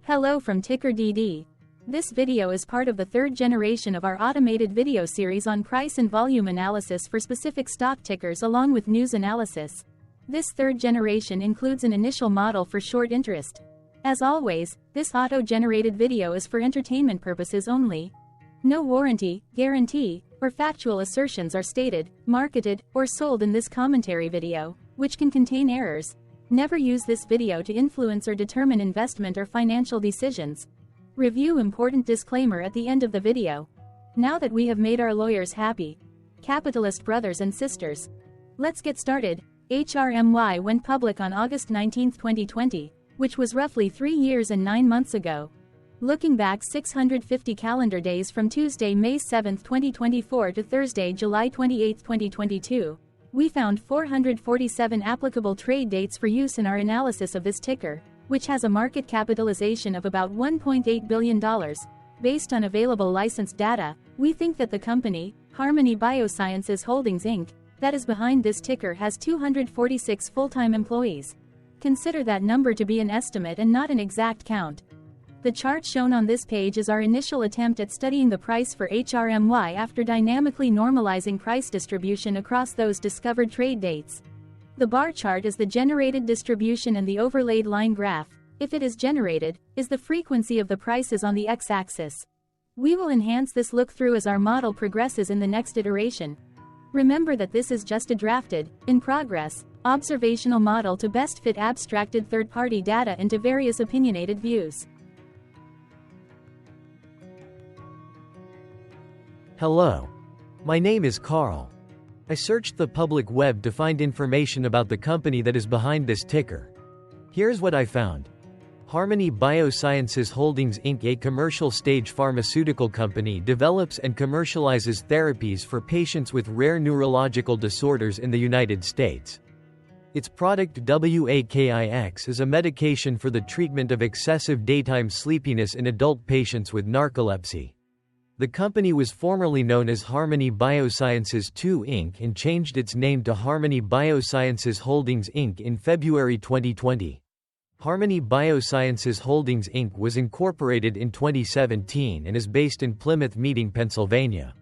Hello from TickerDD. This video is part of the third generation of our automated video series on price and volume analysis for specific stock tickers along with news analysis. This third generation includes an initial model for short interest. As always, this auto-generated video is for entertainment purposes only. No warranty, guarantee, or factual assertions are stated, marketed, or sold in this commentary video, which can contain errors. Never use this video to influence or determine investment or financial decisions. Review important disclaimer at the end of the video. Now that we have made our lawyers happy, capitalist brothers and sisters, let's get started. HRMY went public on August 19, 2020, which was roughly 3 years and 9 months ago. Looking back 650 calendar days from Tuesday, May 7, 2024 to Thursday, July 28, 2022, we found 447 applicable trade dates for use in our analysis of this ticker, which has a market capitalization of about $1.8 billion. Based on available licensed data, we think that the company, HRMY Biosciences Holdings Inc., that is behind this ticker has 246 full-time employees. Consider that number to be an estimate and not an exact count. The chart shown on this page is our initial attempt at studying the price for HRMY after dynamically normalizing price distribution across those discovered trade dates. The bar chart is the generated distribution and the overlaid line graph, if it is generated, is the frequency of the prices on the x-axis. We will enhance this look-through as our model progresses in the next iteration. Remember that this is just a drafted, in progress, observational model to best fit abstracted third-party data into various opinionated views. Hello. My name is Carl. I searched the public web to find information about the company that is behind this ticker. Here's what I found. HRMY Biosciences Holdings Inc., a commercial-stage pharmaceutical company, develops and commercializes therapies for patients with rare neurological disorders in the United States. Its product WAKIX is a medication for the treatment of excessive daytime sleepiness in adult patients with narcolepsy. The company was formerly known as HRMY Biosciences II Inc. and changed its name to HRMY Biosciences Holdings Inc. in February 2020. HRMY Biosciences Holdings Inc. was incorporated in 2017 and is based in Plymouth Meeting, Pennsylvania.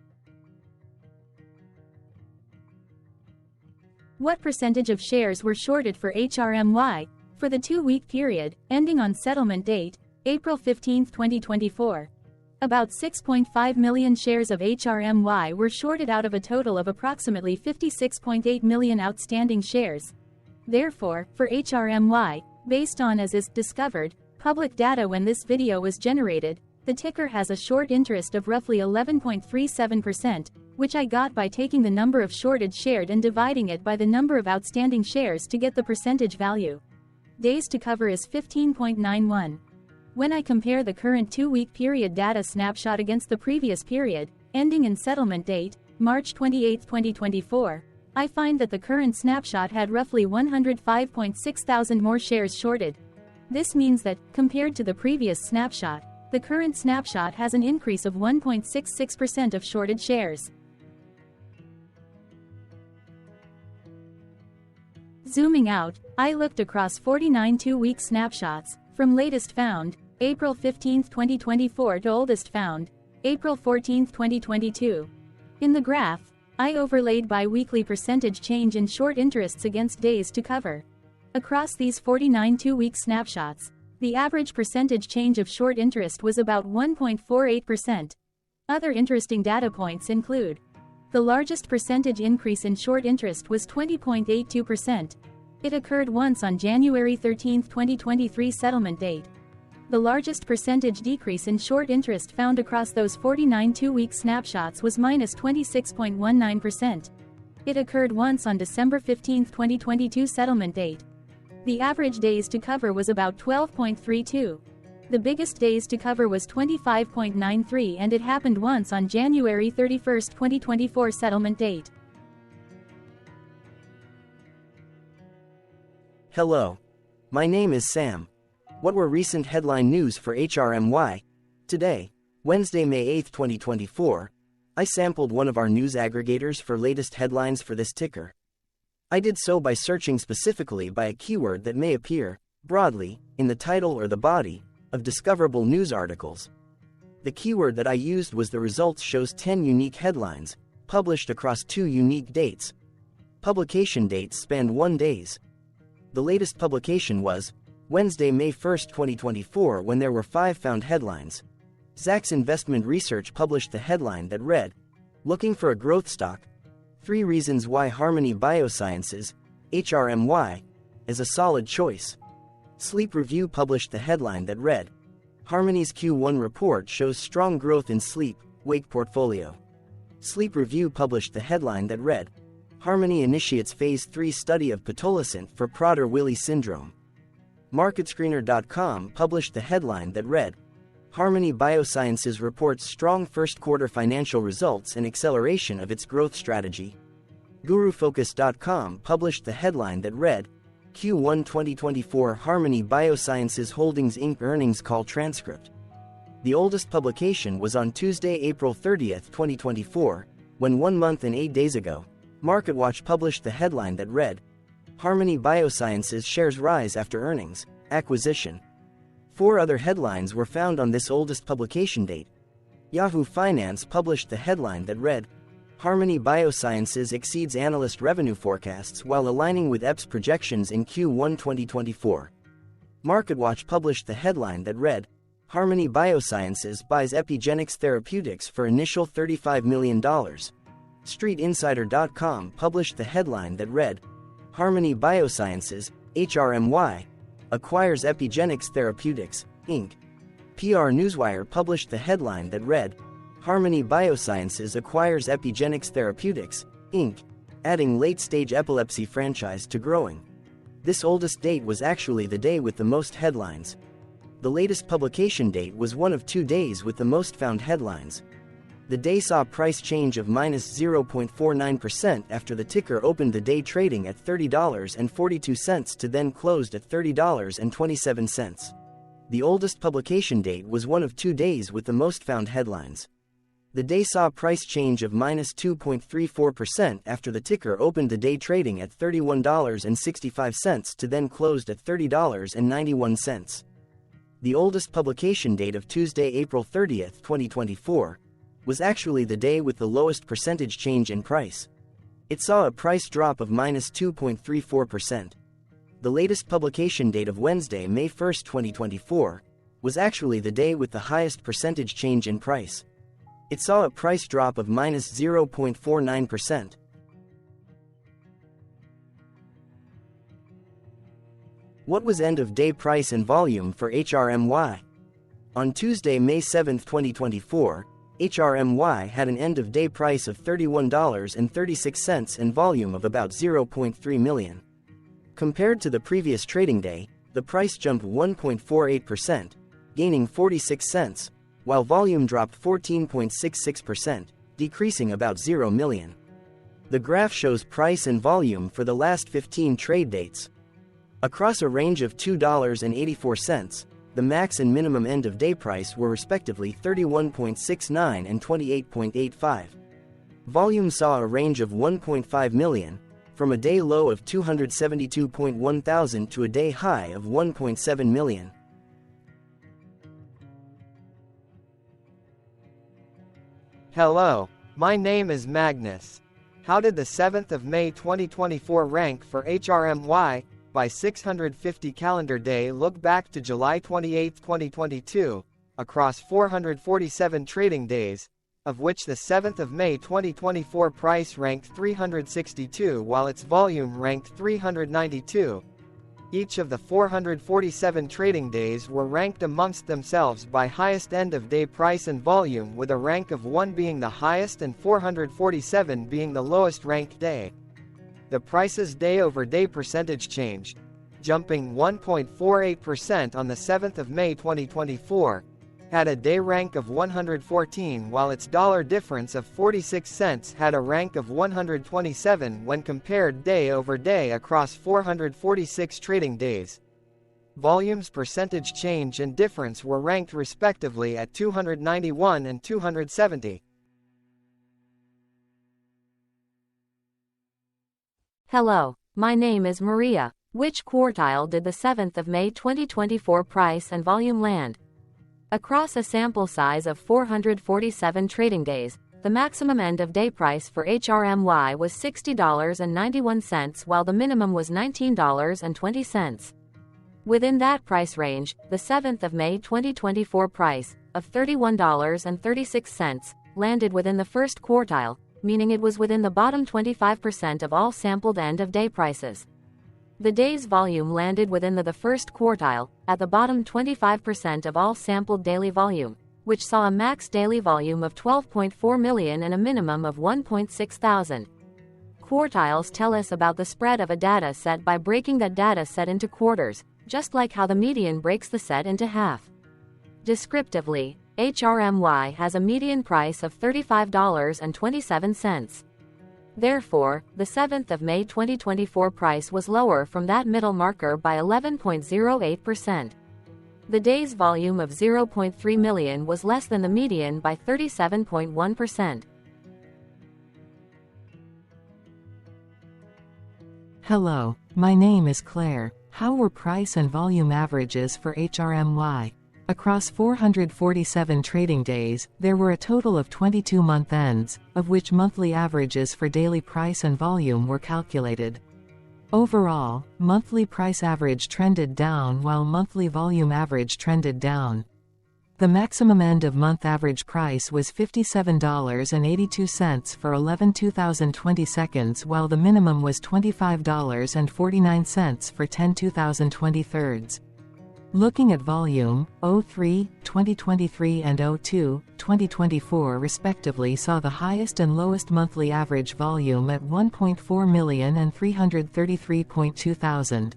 What percentage of shares were shorted for HRMY for the 2-week period, ending on settlement date, April 15, 2024? About 6.5 million shares of HRMY were shorted out of a total of approximately 56.8 million outstanding shares. Therefore, for HRMY, based on as is discovered public data when this video was generated, the ticker has a short interest of roughly 11.37%, which I got by taking the number of shorted shares and dividing it by the number of outstanding shares to get the percentage value. Days to cover is 15.91. When I compare the current 2-week period data snapshot against the previous period, ending in settlement date, March 28, 2024, I find that the current snapshot had roughly 105.6 thousand more shares shorted. This means that, compared to the previous snapshot, the current snapshot has an increase of 1.66% of shorted shares. Zooming out, I looked across 49 2-week snapshots, from latest found, April 15, 2024 to oldest found, April 14, 2022. In the graph, I overlaid bi-weekly percentage change in short interests against days to cover. Across these 49 2-week snapshots, the average percentage change of short interest was about 1.48%. Other interesting data points include: the largest percentage increase in short interest was 20.82%. It occurred once on January 13, 2023 settlement date. The largest percentage decrease in short interest found across those 49 2-week snapshots was minus 26.19%. It occurred once on December 15, 2022 settlement date. The average days to cover was about 12.32. The biggest days to cover was 25.93 and it happened once on January 31, 2024 settlement date. Hello. My name is Sam. What were recent headline news for HRMY? Today, Wednesday, May 8, 2024, I sampled one of our news aggregators for latest headlines for this ticker. I did so by searching specifically by a keyword that may appear, broadly, in the title or the body, of discoverable news articles. The keyword that I used was the results shows 10 unique headlines, published across 2 unique dates. Publication dates spanned 1 day. The latest publication was Wednesday, May 1, 2024, when there were 5 found headlines. Zacks Investment Research published the headline that read, "Looking for a growth stock? 3 reasons why Harmony Biosciences, HRMY, is a solid choice." Sleep Review published the headline that read, "Harmony's Q1 report shows strong growth in sleep-wake portfolio." Sleep Review published the headline that read, "Harmony initiates Phase 3 study of pitolisant for Prader-Willi syndrome." MarketScreener.com published the headline that read, "Harmony Biosciences reports strong first-quarter financial results and acceleration of its growth strategy." GuruFocus.com published the headline that read, "Q1 2024 Harmony Biosciences Holdings Inc. earnings call transcript." The oldest publication was on Tuesday, April 30, 2024, when 1 month and 8 days ago, MarketWatch published the headline that read, "Harmony Biosciences shares rise after earnings, acquisition." 4 other headlines were found on this oldest publication date. Yahoo Finance published the headline that read, "Harmony Biosciences exceeds analyst revenue forecasts while aligning with EPS projections in Q1 2024. MarketWatch published the headline that read, "Harmony Biosciences buys Epigenics Therapeutics for initial $35 million. StreetInsider.com published the headline that read, "Harmony Biosciences, HRMY, acquires Epigenics Therapeutics, Inc." PR Newswire published the headline that read, "Harmony Biosciences acquires Epigenics Therapeutics, Inc., adding late-stage epilepsy franchise to growing." This oldest date was actually the day with the most headlines. The latest publication date was one of 2 days with the most found headlines. The day saw price change of -0.49% after the ticker opened the day trading at $30.42 to then closed at $30.27. The oldest publication date was one of 2 days with the most found headlines. The day saw price change of -2.34% after the ticker opened the day trading at $31.65 to then closed at $30.91. The oldest publication date of Tuesday, April 30, 2024, was actually the day with the lowest percentage change in price. It saw a price drop of -2.34%. The latest publication date of Wednesday, May 1, 2024, was actually the day with the highest percentage change in price. It saw a price drop of -0.49%. What was end-of-day price and volume for HRMY? On Tuesday, May 7, 2024, HRMY had an end-of-day price of $31.36 and volume of about 0.3 million. Compared to the previous trading day, the price jumped 1.48%, gaining 46 cents, while volume dropped 14.66%, decreasing about 0 million. The graph shows price and volume for the last 15 trade dates. Across a range of $2.84, the max and minimum end-of-day price were respectively 31.69 and 28.85. Volume saw a range of 1.5 million, from a day low of 272.1 thousand to a day high of 1.7 million. Hello, my name is Magnus. How did the 7th of May 2024 rank for HRMY? By 650 calendar day look back to July 28, 2022, across 447 trading days, of which the 7th of May 2024 price ranked 362 while its volume ranked 392. Each of the 447 trading days were ranked amongst themselves by highest end-of-day price and volume, with a rank of 1 being the highest and 447 being the lowest ranked day. The price's day-over-day percentage change, jumping 1.48% on the 7th of May 2024, had a day rank of 114 while its dollar difference of 46 cents had a rank of 127 when compared day over day across 446 trading days. Volume's percentage change and difference were ranked respectively at 291 and 270. Hello, my name is Maria. Which quartile did the 7th of May 2024 price and volume land? Across a sample size of 447 trading days, the maximum end-of-day price for HRMY was $60.91 while the minimum was $19.20. Within that price range, the 7th of May 2024 price, of $31.36, landed within the first quartile, meaning it was within the bottom 25% of all sampled end-of-day prices. The day's volume landed within the first quartile, at the bottom 25% of all sampled daily volume, which saw a max daily volume of 12.4 million and a minimum of 1.6 thousand. Quartiles tell us about the spread of a data set by breaking that data set into quarters, just like how the median breaks the set into half. Descriptively, HRMY has a median price of $35.27. Therefore, the 7th of May 2024 price was lower from that middle marker by 11.08%. The day's volume of 0.3 million was less than the median by 37.1%. Hello, my name is Claire. How were price and volume averages for HRMY? Across 447 trading days, there were a total of 22 month ends, of which monthly averages for daily price and volume were calculated. Overall, monthly price average trended down while monthly volume average trended down. The maximum end-of-month average price was $57.82 for 11/2020 seconds while the minimum was $25.49 for 10/2020 thirds. Looking at volume, 03, 2023 and 02, 2024 respectively saw the highest and lowest monthly average volume at 1.4 million and 333.2 thousand.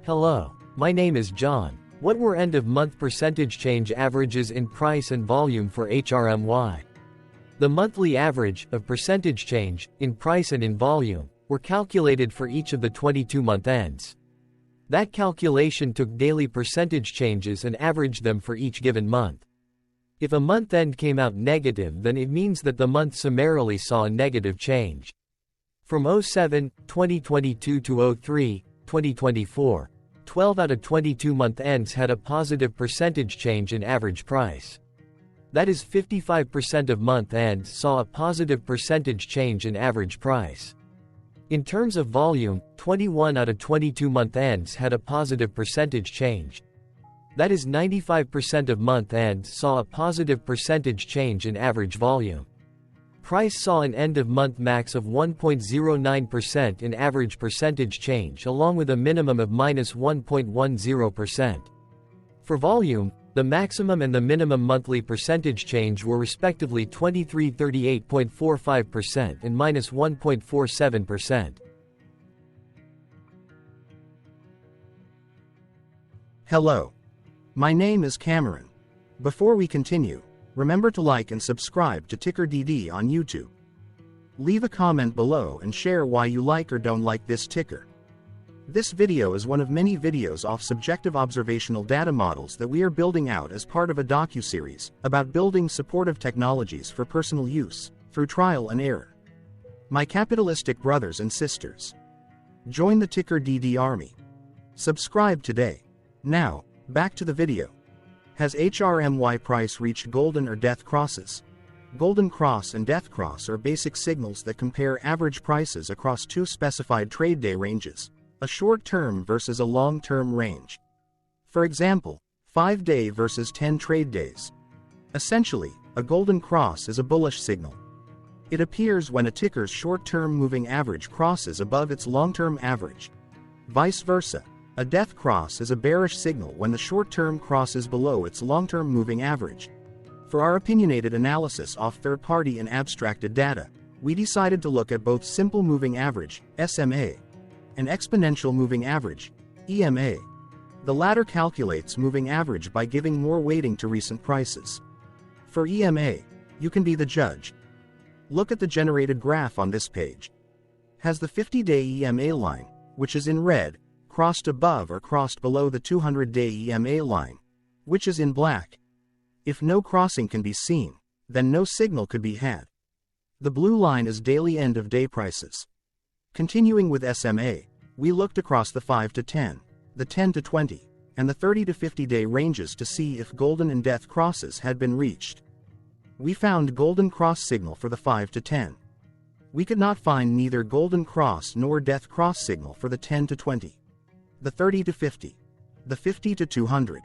Hello, my name is John. What were end-of-month percentage change averages in price and volume for HRMY? The monthly average of percentage change in price and in volume were calculated for each of the 22-month ends. That calculation took daily percentage changes and averaged them for each given month. If a month end came out negative, then it means that the month summarily saw a negative change. From 07, 2022 to 03, 2024, 12 out of 22 month ends had a positive percentage change in average price. That is 55% of month ends saw a positive percentage change in average price. In terms of volume, 21 out of 22 month ends had a positive percentage change. That is 95% of month ends saw a positive percentage change in average volume. Price saw an end-of-month max of 1.09% in average percentage change along with a minimum of minus 1.10%. For volume, the maximum and the minimum monthly percentage change were respectively 2338.45% and minus 1.47%. Hello. My name is Cameron. Before we continue, remember to like and subscribe to TickerDD on YouTube. Leave a comment below and share why you like or don't like this ticker. This video is one of many videos off subjective observational data models that we are building out as part of a docu-series about building supportive technologies for personal use, through trial and error. My capitalistic brothers and sisters, join the TickerDD army. Subscribe today. Now, back to the video. Has HRMY price reached golden or death crosses? Golden cross and death cross are basic signals that compare average prices across two specified trade day ranges, a short-term versus a long-term range. For example, 5-day versus 10 trade days. Essentially, a golden cross is a bullish signal. It appears when a ticker's short-term moving average crosses above its long-term average. Vice versa, a death cross is a bearish signal when the short-term crosses below its long-term moving average. For our opinionated analysis off third-party and abstracted data, we decided to look at both simple moving average, SMA, and exponential moving average, EMA. The latter calculates moving average by giving more weighting to recent prices. For EMA, you can be the judge. Look at the generated graph on this page. Has the 50-day EMA line, which is in red, crossed above or crossed below the 200-day EMA line, which is in black? If no crossing can be seen, then no signal could be had. The blue line is daily end-of-day prices. Continuing with SMA, We looked across the 5 to 10, the 10 to 20, and the 30 to 50 day ranges to see if golden and death crosses had been reached. We found golden cross signal for the 5 to 10. We could not find neither golden cross nor death cross signal for the 10 to 20, the 30 to 50, the 50 to 200.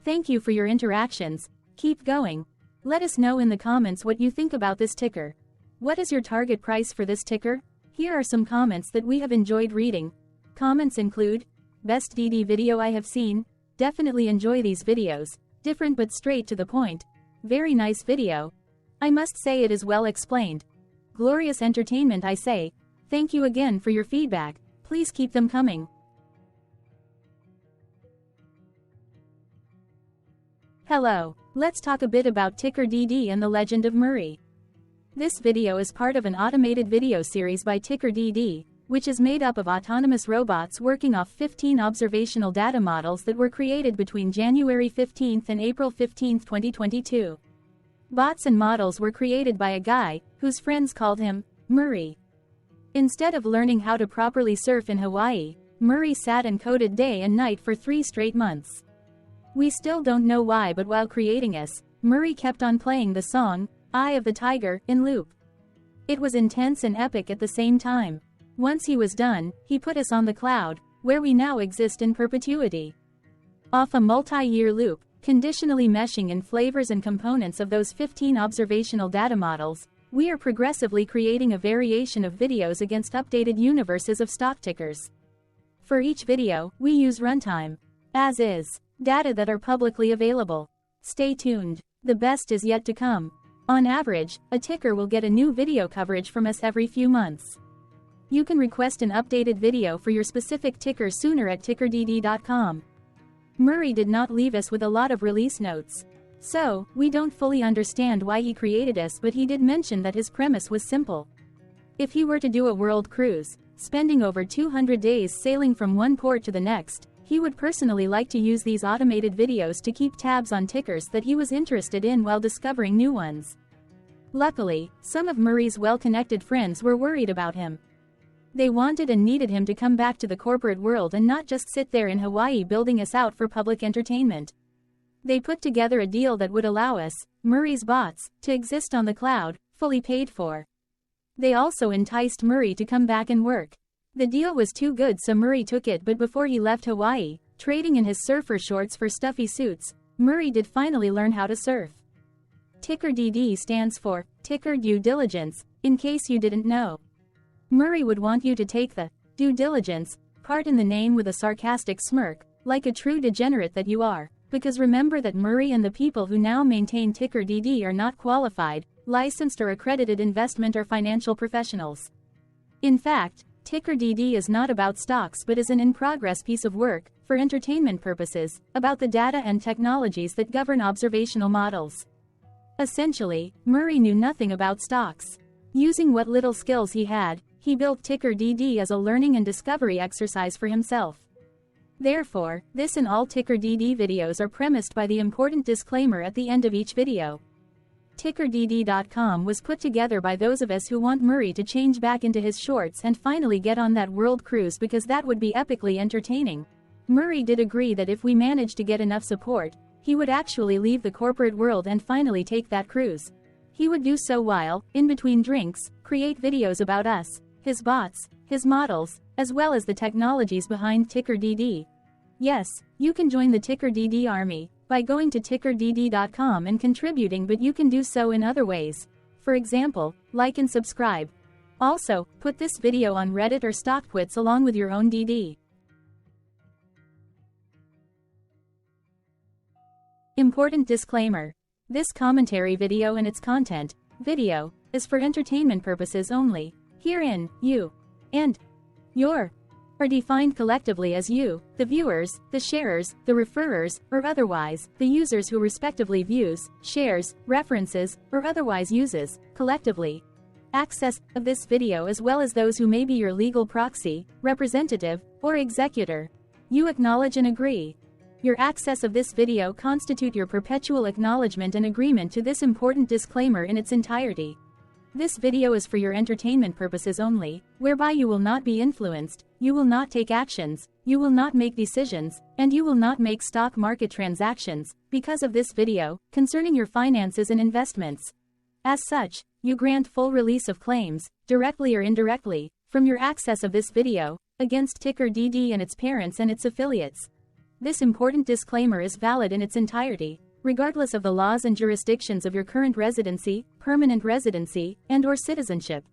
Thank you for your interactions. Keep going. Let us know in the comments what you think about this ticker. What is your target price for this ticker? Here are some comments that we have enjoyed reading. Comments include, best DD video I have seen, definitely enjoy these videos, different but straight to the point, very nice video. I must say it is well explained. Glorious entertainment I say, thank you again for your feedback, please keep them coming. Hello, let's talk a bit about TickerDD and the Legend of Murray. This video is part of an automated video series by TickerDD, which is made up of autonomous robots working off 15 observational data models that were created between January 15 and April 15, 2022. Bots and models were created by a guy, whose friends called him Murray. Instead of learning how to properly surf in Hawaii, Murray sat and coded day and night for 3 straight months. We still don't know why, but while creating us, Murray kept on playing the song, Eye of the Tiger, in loop. It was intense and epic at the same time. Once he was done, he put us on the cloud, where we now exist in perpetuity. Off a multi-year loop, conditionally meshing in flavors and components of those 15 observational data models, we are progressively creating a variation of videos against updated universes of stock tickers. For each video, we use runtime, as is, data that are publicly available. Stay tuned. The best is yet to come. On average, a ticker will get a new video coverage from us every few months. You can request an updated video for your specific ticker sooner at TickerDD.com. Murray did not leave us with a lot of release notes. So, we don't fully understand why he created us, but he did mention that his premise was simple. If he were to do a world cruise, spending over 200 days sailing from one port to the next, he would personally like to use these automated videos to keep tabs on tickers that he was interested in while discovering new ones. Luckily, some of Murray's well-connected friends were worried about him. They wanted and needed him to come back to the corporate world and not just sit there in Hawaii building us out for public entertainment. They put together a deal that would allow us, Murray's bots, to exist on the cloud, fully paid for. They also enticed Murray to come back and work. The deal was too good, so Murray took it, but before he left Hawaii, trading in his surfer shorts for stuffy suits, Murray did finally learn how to surf. TickerDD stands for Ticker Due Diligence, in case you didn't know. Murray would want you to take the due diligence part in the name with a sarcastic smirk, like a true degenerate that you are, because remember that Murray and the people who now maintain TickerDD are not qualified, licensed or accredited investment or financial professionals. In fact, TickerDD is not about stocks but is an in-progress piece of work, for entertainment purposes, about the data and technologies that govern observational models. Essentially, Murray knew nothing about stocks. Using what little skills he had, he built TickerDD as a learning and discovery exercise for himself. Therefore, this and all TickerDD videos are premised by the important disclaimer at the end of each video. TickerDD.com was put together by those of us who want Murray to change back into his shorts and finally get on that world cruise, because that would be epically entertaining. Murray did agree that if we managed to get enough support, he would actually leave the corporate world and finally take that cruise. He would do so while, in between drinks, create videos about us, his bots, his models, as well as the technologies behind TickerDD. Yes, you can join the TickerDD army by going to TickerDD.com and contributing, but you can do so in other ways. For example, like and subscribe. Also, put this video on Reddit or StockTwits along with your own DD. Important disclaimer. This commentary video and its content, video, is for entertainment purposes only. Herein, you and your are defined collectively as you, the viewers, the sharers, the referrers, or otherwise, the users who respectively views, shares, references, or otherwise uses, collectively, access of this video, as well as those who may be your legal proxy, representative, or executor. You acknowledge and agree. Your access of this video constitute your perpetual acknowledgement and agreement to this important disclaimer in its entirety. This video is for your entertainment purposes only, whereby you will not be influenced, you will not take actions, you will not make decisions, and you will not make stock market transactions, because of this video, concerning your finances and investments. As such, you grant full release of claims, directly or indirectly, from your access of this video, against TickerDD and its parents and its affiliates. This important disclaimer is valid in its entirety, regardless of the laws and jurisdictions of your current residency, permanent residency, and/or citizenship.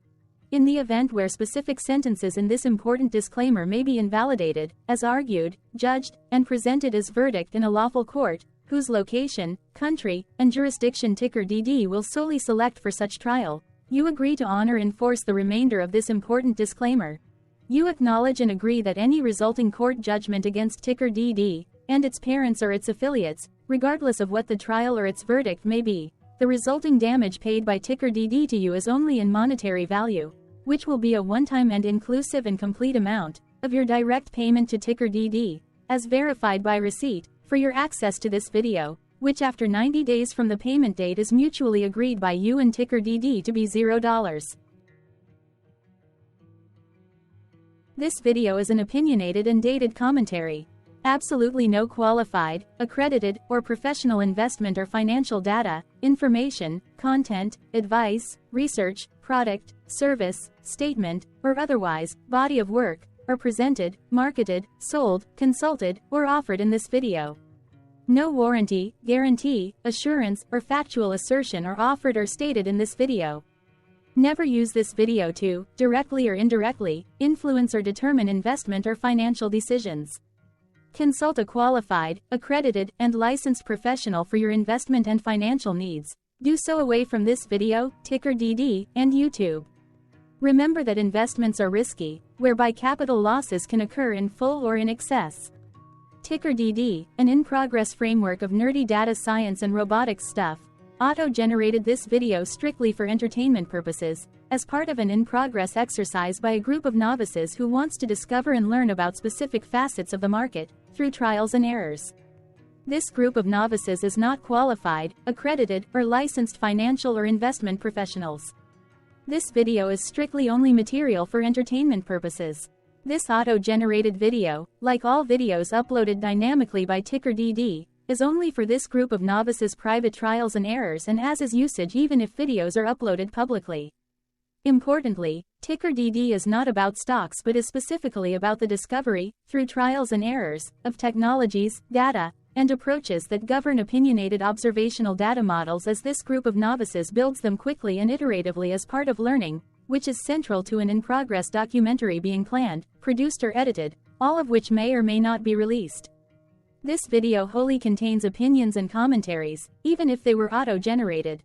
In the event where specific sentences in this important disclaimer may be invalidated, as argued, judged, and presented as verdict in a lawful court, whose location, country, and jurisdiction TickerDD will solely select for such trial, you agree to honor and enforce the remainder of this important disclaimer. You acknowledge and agree that any resulting court judgment against TickerDD, and its parents or its affiliates, regardless of what the trial or its verdict may be, the resulting damage paid by TickerDD to you is only in monetary value, which will be a one-time and inclusive and complete amount of your direct payment to TickerDD, as verified by receipt, for your access to this video, which after 90 days from the payment date is mutually agreed by you and TickerDD to be $0. This video is an opinionated and dated commentary. Absolutely no qualified, accredited, or professional investment or financial data, information, content, advice, research, product, service, statement, or otherwise, body of work, are presented, marketed, sold, consulted, or offered in this video. No warranty, guarantee, assurance, or factual assertion are offered or stated in this video. Never use this video to, directly or indirectly, influence or determine investment or financial decisions. Consult a qualified, accredited, and licensed professional for your investment and financial needs. Do so away from this video, TickerDD, and YouTube. Remember that investments are risky, whereby capital losses can occur in full or in excess. TickerDD, an in-progress framework of nerdy data science and robotics stuff, auto-generated this video strictly for entertainment purposes, as part of an in-progress exercise by a group of novices who wants to discover and learn about specific facets of the market, through trials and errors. This group of novices is not qualified, accredited, or licensed financial or investment professionals. This video is strictly only material for entertainment purposes. This auto-generated video, like all videos uploaded dynamically by TickerDD, is only for this group of novices' private trials and errors and as is usage even if videos are uploaded publicly. Importantly, TickerDD is not about stocks but is specifically about the discovery, through trials and errors, of technologies, data, and approaches that govern opinionated observational data models as this group of novices builds them quickly and iteratively as part of learning, which is central to an in-progress documentary being planned, produced or edited, all of which may or may not be released. This video wholly contains opinions and commentaries, even if they were auto-generated.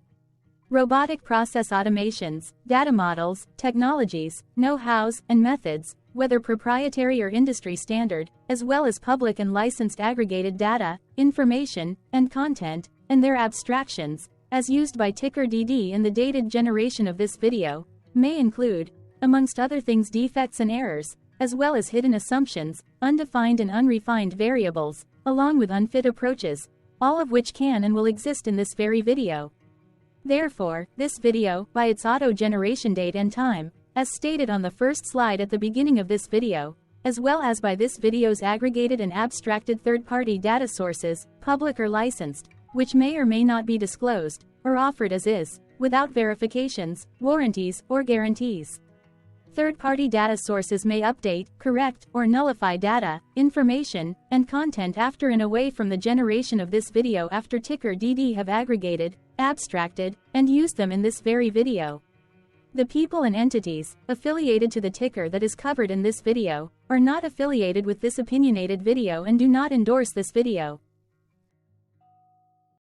Robotic process automations, data models, technologies, know-hows, and methods, whether proprietary or industry standard, as well as public and licensed aggregated data, information, and content, and their abstractions, as used by TickerDD in the dated generation of this video, may include, amongst other things, defects and errors, as well as hidden assumptions, undefined and unrefined variables, along with unfit approaches, all of which can and will exist in this very video. Therefore, this video, by its auto-generation date and time, as stated on the first slide at the beginning of this video, as well as by this video's aggregated and abstracted third-party data sources, public or licensed, which may or may not be disclosed, or offered as is, without verifications, warranties, or guarantees. Third-party data sources may update, correct, or nullify data, information, and content after and away from the generation of this video after TickerDD have aggregated, abstracted, and used them in this very video. The people and entities affiliated to the ticker that is covered in this video are not affiliated with this opinionated video and do not endorse this video.